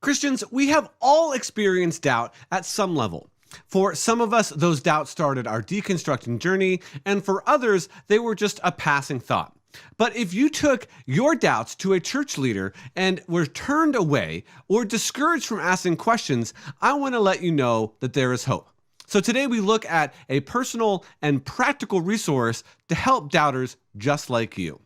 Christians, we have all experienced doubt at some level. For some of us, those doubts started our deconstructing journey, and for others, they were just a passing thought. But if you took your doubts to a church leader and were turned away or discouraged from asking questions, I want to let you know that there is hope. So today we look at a personal and practical resource to help doubters just like you.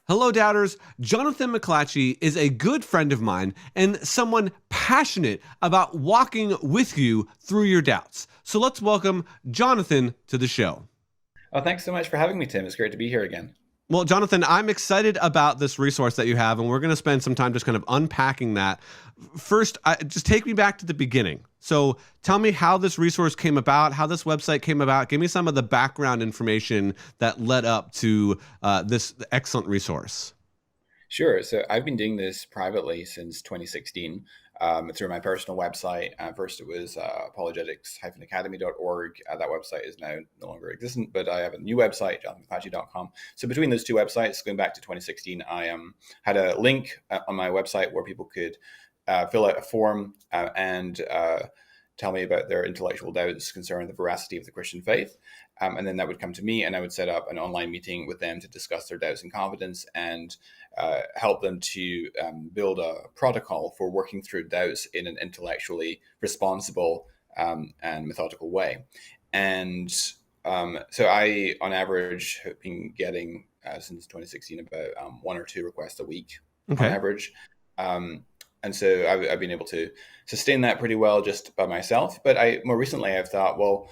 Hello, doubters. Jonathan McClatchy is a good friend of mine and someone passionate about walking with you through your doubts. So let's welcome Jonathan to the show. Oh, thanks so much for having me, Tim. It's great to be here again. Well, Jonathan, I'm excited about this resource that you have, and we're going to spend some time just kind of unpacking that. First, just take me back to the beginning. So tell me how this resource came about, how this website came about. Give me some of the background information that led up to this excellent resource. Sure. So I've been doing this privately since 2016 through my personal website. First, it was apologetics-academy.org. That website is now no longer existent, but I have a new website, jonathanmclatchy.com. So between those two websites, going back to 2016, I had a link on my website where people could fill out a form and tell me about their intellectual doubts concerning the veracity of the Christian faith. And then that would come to me, and I would set up an online meeting with them to discuss their doubts in confidence and help them to build a protocol for working through doubts in an intellectually responsible and methodical way. And so I, on average, have been getting, since 2016, about one or two requests a week on average. And so I've been able to sustain that pretty well just by myself. But more recently, I've thought, well,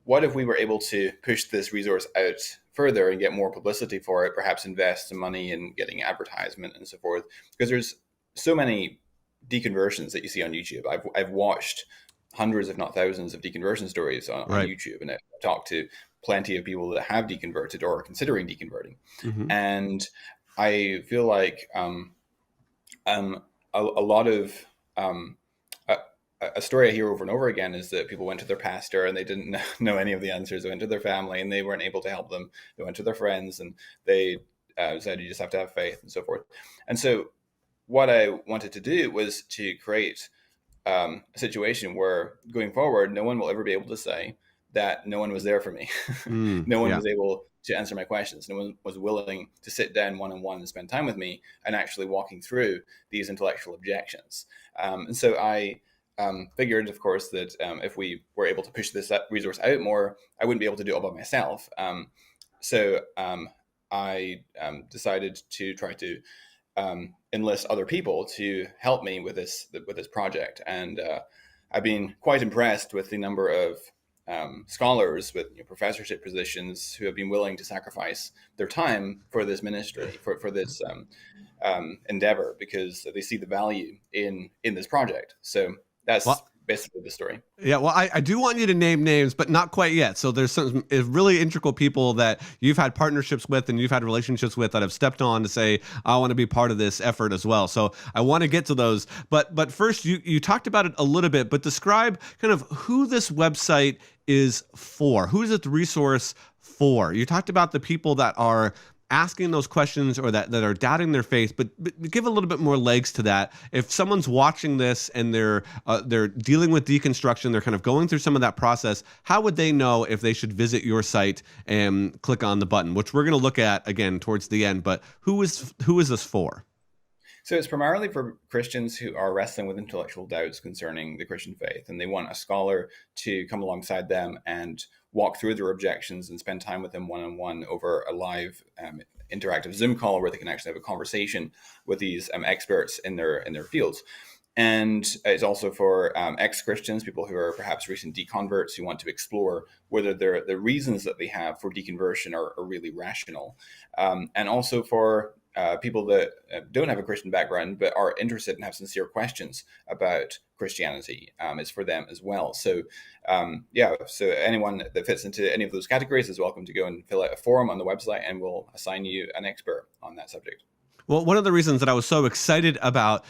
what if we were able to push this resource out further and get more publicity for it, perhaps invest some money in getting advertisement and so forth? Because there's so many deconversions that you see on YouTube. I've watched hundreds, if not thousands, of deconversion stories on YouTube, and I've talked to plenty of people that have deconverted or are considering deconverting. And I feel like a lot of a story I hear over and over again is that people went to their pastor and they didn't know any of the answers. They went to their family and they weren't able to help them. They went to their friends and they said, you just have to have faith and so forth. And so what I wanted to do was to create a situation where going forward, no one will ever be able to say that no one was there for me. No one was able to answer my questions. No one was willing to sit down one-on-one and spend time with me and actually walking through these intellectual objections. And so I figured, of course, that if we were able to push this resource out more, I wouldn't be able to do it all by myself. So I decided to try to enlist other people to help me with this project. And I've been quite impressed with the number of scholars with professorship positions who have been willing to sacrifice their time for this ministry, for this endeavor, because they see the value in this project. So that's basically the story. Yeah, well, I do want you to name names, but not quite yet. So there's some really integral people that you've had partnerships with and you've had relationships with that have stepped on to say, I want to be part of this effort as well. So I want to get to those. But first, you talked about it a little bit, but describe kind of who this website is for. Who is it the resource for? You talked about the people that are asking those questions or that are doubting their faith, but give a little bit more legs to that. If someone's watching this and they're dealing with deconstruction, they're kind of going through some of that process, how would they know if they should visit your site and click on the button, which we're going to look at again towards the end, but who is this for? So it's primarily for Christians who are wrestling with intellectual doubts concerning the Christian faith, and they want a scholar to come alongside them and walk through their objections and spend time with them one-on-one over a live interactive Zoom call where they can actually have a conversation with these experts in their fields. And it's also for ex-Christians, people who are perhaps recent deconverts who want to explore whether the reasons that they have for deconversion are really rational. And also for people that don't have a Christian background but are interested and have sincere questions about Christianity. Is for them as well. So so anyone that fits into any of those categories is welcome to go and fill out a form on the website, and we'll assign you an expert on that subject. Well, one of the reasons that I was so excited about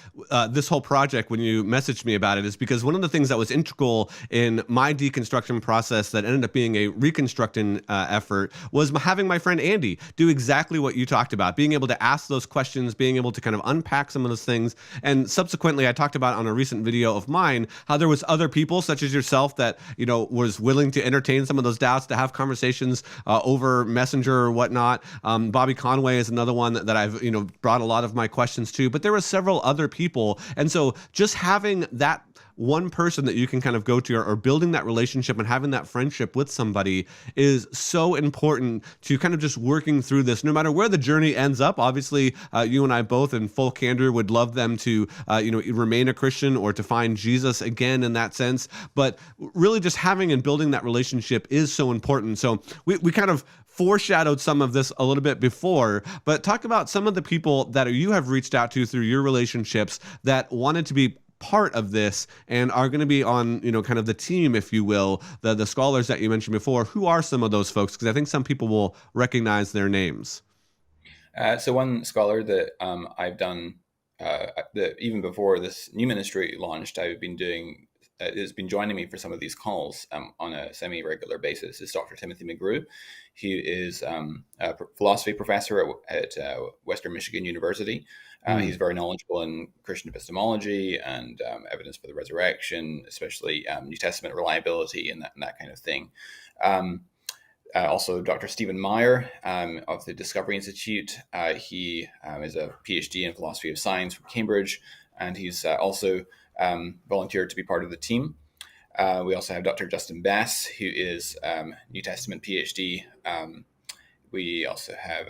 this whole project when you messaged me about it is because one of the things that was integral in my deconstruction process that ended up being a reconstructing effort was having my friend Andy do exactly what you talked about, being able to ask those questions, being able to kind of unpack some of those things. And subsequently, I talked about on a recent video of mine how there was other people such as yourself that, you know, was willing to entertain some of those doubts, to have conversations over Messenger or whatnot. Bobby Conway is another one that I've, you know, brought a lot of my questions to, but there were several other people. And so just having that one person that you can kind of go to, or building that relationship and having that friendship with somebody is so important to kind of just working through this, no matter where the journey ends up. Obviously, you and I both in full candor would love them to, you know, remain a Christian or to find Jesus again in that sense. But really just having and building that relationship is so important. So we kind of foreshadowed some of this a little bit before, but talk about some of the people that you have reached out to through your relationships that wanted to be part of this and are going to be on, you know, kind of the team, if you will, the scholars that you mentioned before. Who are some of those folks? Because I think some people will recognize their names. So one scholar that I've done that even before this new ministry launched, I've been doing has been joining me for some of these calls on a semi-regular basis is Dr. Timothy McGrew. He is a philosophy professor at Western Michigan University. He's very knowledgeable in Christian epistemology and evidence for the resurrection, especially New Testament reliability and that kind of thing. Also, Dr. Stephen Meyer of the Discovery Institute. He is a PhD in philosophy of science from Cambridge, and he's also volunteered to be part of the team. We also have Dr. Justin Bass, who is New Testament PhD. We also have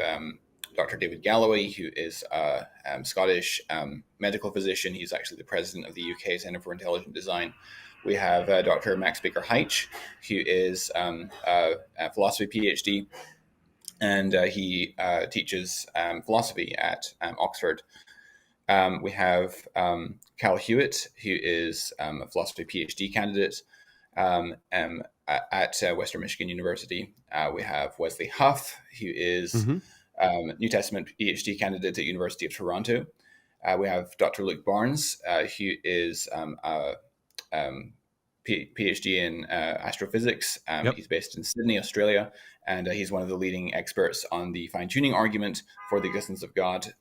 Dr. David Galloway, who is a Scottish medical physician. He's actually the president of the UK Centre for Intelligent Design. We have Dr. Max Baker-Heitch, who is a philosophy PhD, and he teaches philosophy at Oxford. We have Cal Hewitt, who is a philosophy PhD candidate at Western Michigan University. We have Wesley Huff, who is New Testament PhD candidate at University of Toronto. We have Dr. Luke Barnes, who is a PhD in astrophysics. He's based in Sydney, Australia, and he's one of the leading experts on the fine-tuning argument for the existence of God.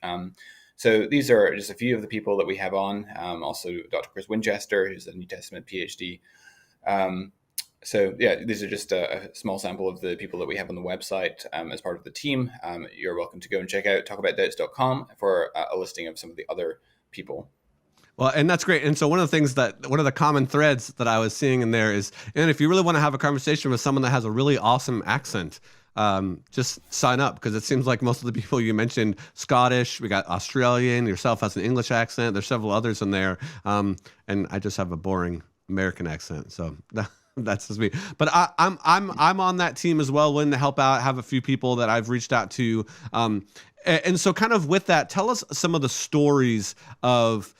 So these are just a few of the people that we have on. Also, Dr. Chris Winchester, who's a New Testament PhD. So yeah, these are just a small sample of the people that we have on the website as part of the team. You're welcome to go and check out talkaboutdoubts.com for a listing of some of the other people. Well, and that's great. And so one of the common threads that I was seeing in there is, and if you really want to have a conversation with someone that has a really awesome accent, just sign up, because it seems like most of the people you mentioned, Scottish, we got Australian, yourself has an English accent. There's several others in there. And I just have a boring American accent. So that's just me. But I'm on that team as well, willing to help out, have a few people that I've reached out to. And so kind of with that, tell us some of the stories of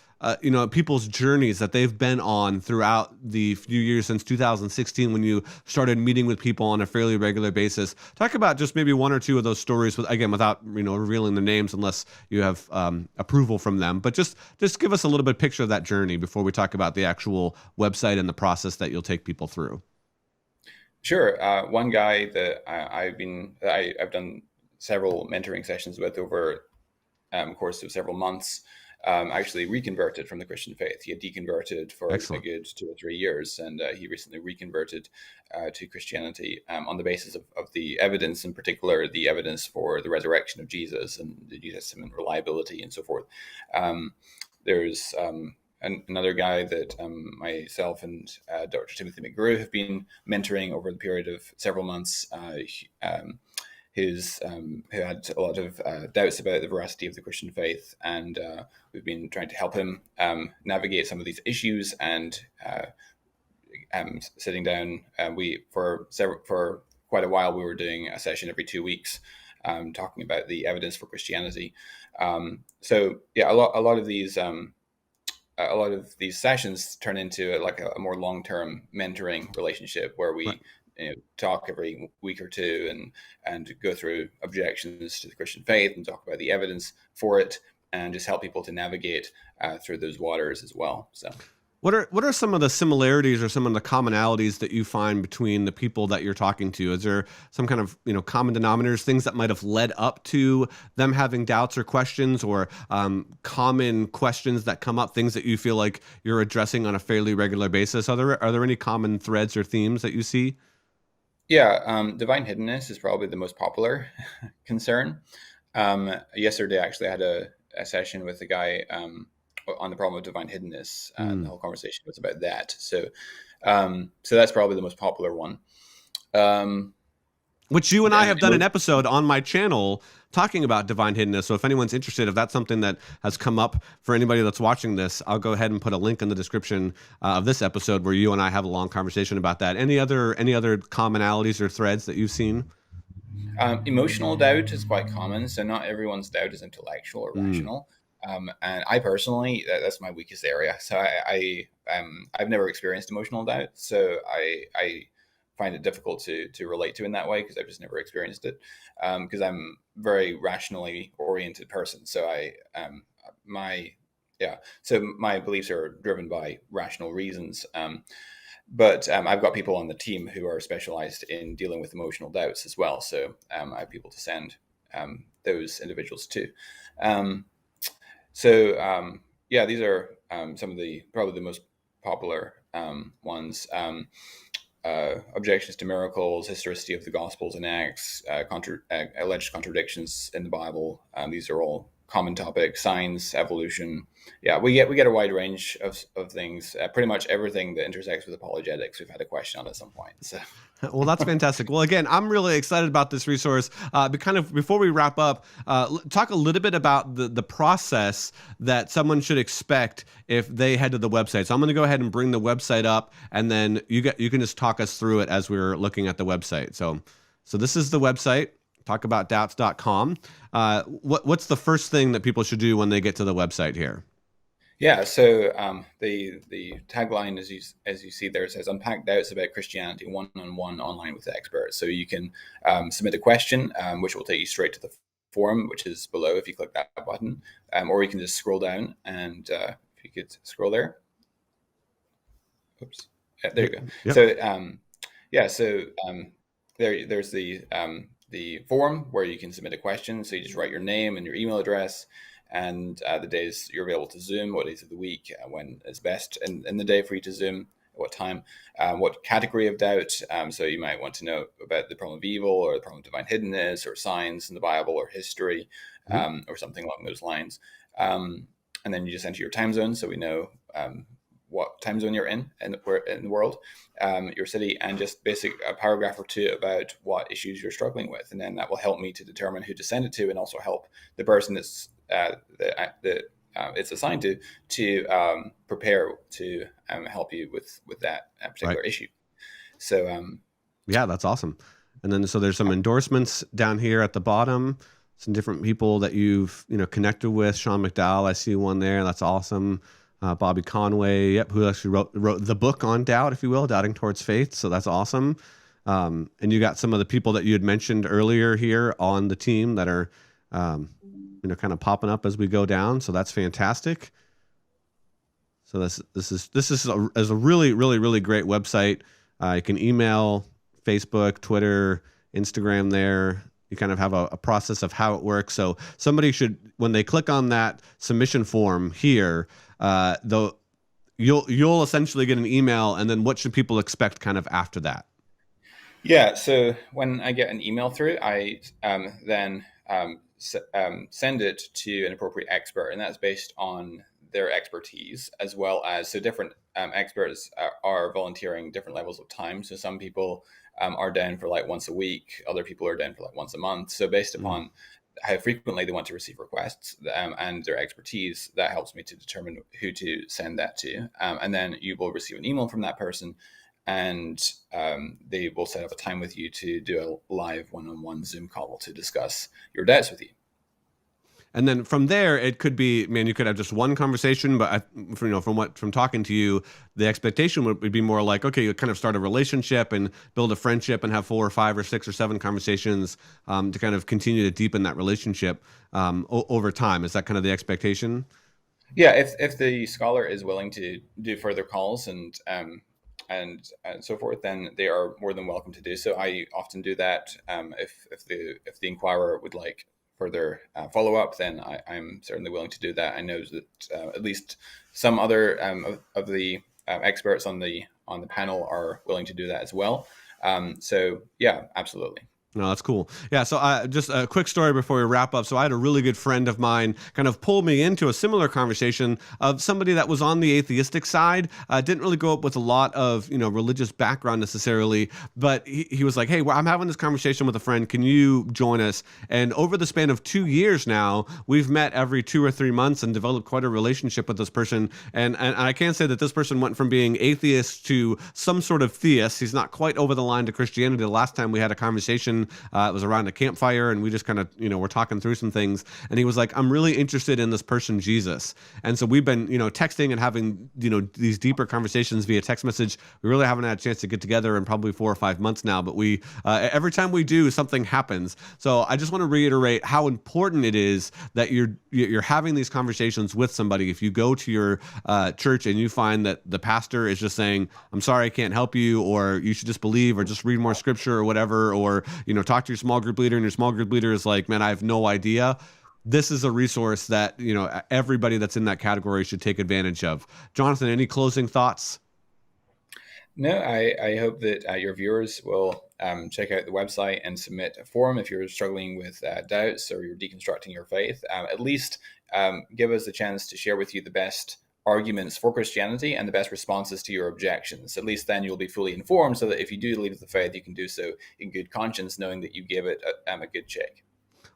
people's journeys that they've been on throughout the few years since 2016, when you started meeting with people on a fairly regular basis. Talk about just maybe one or two of those stories, without revealing the names unless you have approval from them. But just give us a little bit picture of that journey before we talk about the actual website and the process that you'll take people through. Sure. One guy that I've done several mentoring sessions with over the course of several months. Actually reconverted from the Christian faith. He had deconverted for a good 2 or 3 years, and he recently reconverted to Christianity on the basis of the evidence, in particular the evidence for the resurrection of Jesus and the New Testament reliability and so forth. There's another guy that myself and Dr. Timothy McGrew have been mentoring over the period of several months. Who had a lot of doubts about the veracity of the Christian faith, and we've been trying to help him navigate some of these issues. And sitting down, for quite a while we were doing a session every 2 weeks, talking about the evidence for Christianity. So yeah, a lot of these sessions turn into a more long-term mentoring relationship where we talk every week or two and go through objections to the Christian faith and talk about the evidence for it, and just help people to navigate through those waters as well. So. What are some of the similarities or some of the commonalities that you find between the people that you're talking to? Is there some kind of common denominators, things that might have led up to them having doubts or questions, or common questions that come up, things that you feel like you're addressing on a fairly regular basis? Are there any common threads or themes that you see? Yeah, divine hiddenness is probably the most popular concern. Yesterday, actually, I had a session with a guy on the problem of divine hiddenness, and the whole conversation was about that. So that's probably the most popular one. Which you and I have done an episode on my channel talking about divine hiddenness. So if anyone's interested, if that's something that has come up for anybody that's watching this, I'll go ahead and put a link in the description of this episode where you and I have a long conversation about that. Any other commonalities or threads that you've seen? Emotional doubt is quite common. So not everyone's doubt is intellectual or rational. And I personally, that's my weakest area. So I've never experienced emotional doubt. So I find it difficult to relate to in that way, because I've just never experienced it. Because I'm a very rationally oriented person. So my beliefs are driven by rational reasons. But I've got people on the team who are specialized in dealing with emotional doubts as well. So I have people to send those individuals to. These are some of probably the most popular ones. Objections to miracles, historicity of the Gospels and Acts, alleged contradictions in the Bible. These are all common topics. Science, evolution. Yeah, we get a wide range of things. Pretty much everything that intersects with apologetics, we've had a question on at some point. So. Well, that's fantastic. Well, again, I'm really excited about this resource. But kind of before we wrap up, talk a little bit about the process that someone should expect if they head to the website. So I'm going to go ahead and bring the website up, and then you can just talk us through it as we're looking at the website. So this is the website, talkaboutdoubts.com. What's the first thing that people should do when they get to the website here? Yeah, so the tagline, as you see there, says "Unpack doubts about Christianity one-on-one online with experts." So you can submit a question, which will take you straight to the forum, which is below if you click that button, or you can just scroll down, and if you could scroll there. Oops, there you go. Yep. So there's the forum where you can submit a question. So you just write your name and your email address, and the days you're able to Zoom, what days of the week, when it's best in the day for you to Zoom, at what time, what category of doubt. So you might want to know about the problem of evil, or the problem of divine hiddenness, or signs in the Bible, or history, or something along those lines. And then you just enter your time zone, so we know what time zone you're in the world, your city, and just a paragraph or two about what issues you're struggling with. And then that will help me to determine who to send it to, and also help the person that's it's assigned to prepare to help you with that particular issue. So yeah, that's awesome. And then so there's some endorsements down here at the bottom, some different people that you've connected with. Sean McDowell, I see one there. That's awesome. Bobby Conway, who actually wrote the book on doubt, if you will, Doubting Towards Faith. So that's awesome. And you got some of the people that you had mentioned earlier here on the team that are kind of popping up as we go down. So that's fantastic. So this is a really, really, really great website. You can email, Facebook, Twitter, Instagram there. You kind of have a process of how it works. So somebody should, when they click on that submission form here, you'll essentially get an email, and then what should people expect kind of after that? Yeah. So when I get an email through, I then send it to an appropriate expert, and that's based on their expertise, as well as, so different experts are volunteering different levels of time. So some people are down for like once a week, other people are down for like once a month. So based upon how frequently they want to receive requests and their expertise, that helps me to determine who to send that to. And then you will receive an email from that person, and they will set up a time with you to do a live one-on-one Zoom call to discuss your doubts with you. And then from there, it could be, man, you could have just one conversation, but from talking to you, the expectation would be more like, okay, you kind of start a relationship and build a friendship and have 4 or 5 or 6 or 7 conversations to kind of continue to deepen that relationship over time. Is that kind of the expectation? Yeah, if the scholar is willing to do further calls and so forth, then they are more than welcome to do so. I often do that. If the inquirer would like further follow up, then I'm certainly willing to do that. I know that at least some other of the experts on the panel are willing to do that as well. So yeah, absolutely. No, that's cool. Yeah, so just a quick story before we wrap up. So I had a really good friend of mine kind of pull me into a similar conversation of somebody that was on the atheistic side, didn't really grow up with a lot of, religious background necessarily, but he was like, hey, well, I'm having this conversation with a friend. Can you join us? And over the span of 2 years now, we've met every 2 or 3 months and developed quite a relationship with this person. And I can say that this person went from being atheist to some sort of theist. He's not quite over the line to Christianity. The last time we had a conversation, it was around a campfire, and we just kind of, we're talking through some things. And he was like, I'm really interested in this person, Jesus. And so we've been, texting and having, these deeper conversations via text message. We really haven't had a chance to get together in probably 4 or 5 months now, but we, every time we do, something happens. So I just want to reiterate how important it is that you're having these conversations with somebody. If you go to your church and you find that the pastor is just saying, I'm sorry, I can't help you, or you should just believe, or just read more scripture or whatever, or, talk to your small group leader, and your small group leader is like, man, I have no idea. This is a resource that, everybody that's in that category should take advantage of. Jonathan, any closing thoughts? No, I hope that your viewers will check out the website and submit a form if you're struggling with doubts or you're deconstructing your faith. At least give us a chance to share with you the best arguments for Christianity and the best responses to your objections. At least then you'll be fully informed, so that if you do leave the faith, you can do so in good conscience, knowing that you gave it a good check.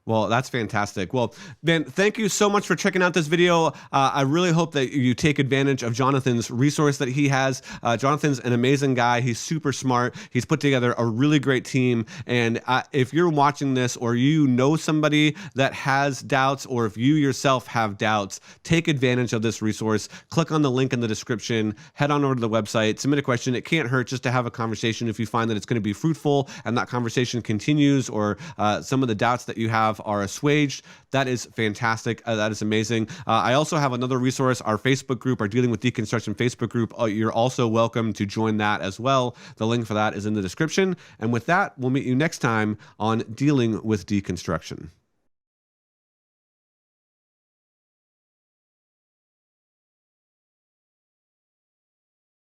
Well, that's fantastic. Well, Ben, thank you so much for checking out this video. I really hope that you take advantage of Jonathan's resource that he has. Jonathan's an amazing guy. He's super smart. He's put together a really great team. And if you're watching this, or you know somebody that has doubts, or if you yourself have doubts, take advantage of this resource. Click on the link in the description. Head on over to the website. Submit a question. It can't hurt just to have a conversation if you find that it's going to be fruitful and that conversation continues, or some of the doubts that you have are assuaged. That is fantastic. That is amazing. I also have another resource, our Facebook group, our Dealing with Deconstruction Facebook group. You're also welcome to join that as well. The link for that is in the description. And with that, we'll meet you next time on Dealing with Deconstruction.